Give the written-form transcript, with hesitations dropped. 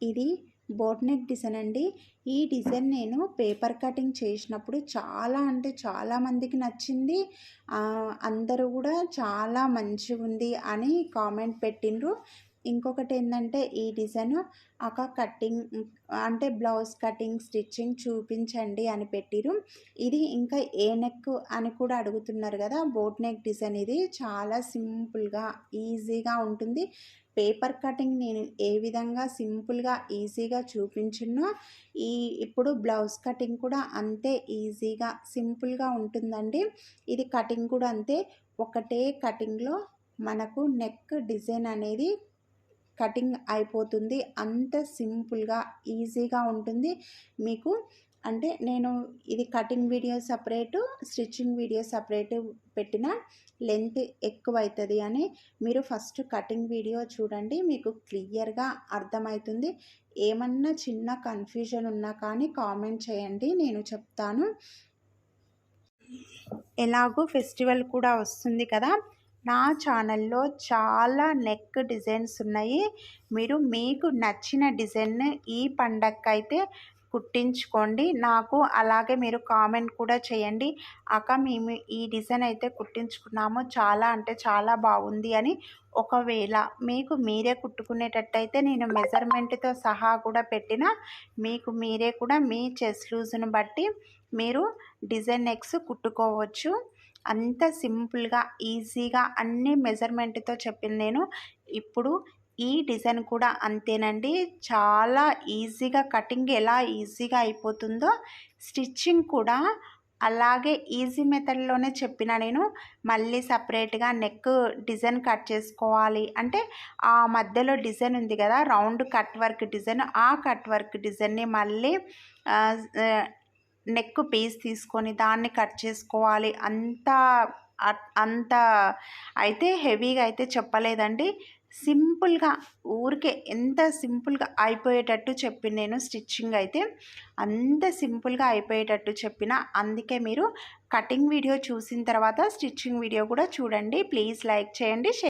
ఇది boat neck design అండి. ఈ డిజైన్ నేను పేపర్ కటింగ్ చేసినప్పుడు చాలా అంటే చాలా మందికి నచ్చింది. అందరూ కూడా చాలా మంచిగుంది అని కామెంట్ పెట్టిండ్రు. ఇంకొకటి ఏంటంటే ఈ డిజైన్ కటింగ్ అంటే బ్లౌజ్ కటింగ్ స్టిచ్చింగ్ చూపించండి అని పెట్టిరు. ఇది ఇంకా ఏ నెక్ అని కూడా అడుగుతున్నారు కదా. బోట్ నెక్ డిజైన్ ఇది చాలా సింపుల్గా ఈజీగా ఉంటుంది. పేపర్ కటింగ్ నేను ఏ విధంగా సింపుల్గా ఈజీగా చూపించినో ఇప్పుడు బ్లౌజ్ కటింగ్ కూడా అంతే ఈజీగా సింపుల్గా ఉంటుందండి. ఇది కటింగ్ కూడా అంతే, ఒకటే కటింగ్లో మనకు నెక్ డిజైన్ అనేది కటింగ్ అయిపోతుంది. అంత సింపుల్గా ఈజీగా ఉంటుంది మీకు. అంటే నేను ఇది cutting video separate, stitching video separate పెట్టిన లెంత్ ఎక్కువ అవుతుంది అని మీరు ఫస్ట్ కటింగ్ వీడియో చూడండి, మీకు క్లియర్గా అర్థమవుతుంది. ఏమన్నా చిన్న కన్ఫ్యూజన్ ఉన్నా కానీ కామెంట్ చేయండి, నేను చెప్తాను. ఎలాగో ఫెస్టివల్ కూడా వస్తుంది కదా, నా ఛానల్లో చాలా నెక్ డిజైన్స్ ఉన్నాయి. మీరు మీకు నచ్చిన డిజైన్ ఈ పండగకైతే కుట్టించుకోండి. నాకు అలాగే మీరు కామెంట్ కూడా చేయండి, అక్క మేము ఈ డిజైన్ అయితే కుట్టించుకున్నాము, చాలా అంటే చాలా బాగుంది అని. ఒకవేళ మీకు మీరే కుట్టుకునేటట్టయితే నేను మెజర్మెంట్తో సహా కూడా పెట్టిన, మీకు మీరే కూడా మీ చెస్ట్ లూజ్ను బట్టి మీరు డిజైన్ నెక్స్ కుట్టుకోవచ్చు. అంత సింపుల్గా ఈజీగా అన్ని మెజర్మెంట్తో చెప్పిన నేను. ఇప్పుడు ఈ డిజైన్ కూడా అంతేనండి, చాలా ఈజీగా కటింగ్ ఎలా ఈజీగా అయిపోతుందో స్టిచ్చింగ్ కూడా అలాగే ఈజీ మెథడ్లోనే చెప్పిన నేను. మళ్ళీ సపరేట్గా నెక్ డిజైన్ కట్ చేసుకోవాలి అంటే ఆ మధ్యలో డిజైన్ ఉంది కదా రౌండ్ కట్ వర్క్ డిజైన్, ఆ కట్ వర్క్ డిజైన్ని మళ్ళీ నెక్ పీస్ తీసుకొని దాన్ని కట్ చేసుకోవాలి. అంత అయితే హెవీగా అయితే చెప్పలేదండి, సింపుల్గా ఊరికే ఎంత సింపుల్గా అయిపోయేటట్టు చెప్పిన నేను. స్టిచ్చింగ్ అయితే అంత సింపుల్గా అయిపోయేటట్టు చెప్పిన. అందుకే మీరు కటింగ్ వీడియో చూసిన తర్వాత స్టిచ్చింగ్ వీడియో కూడా చూడండి. ప్లీజ్ లైక్ చేయండి.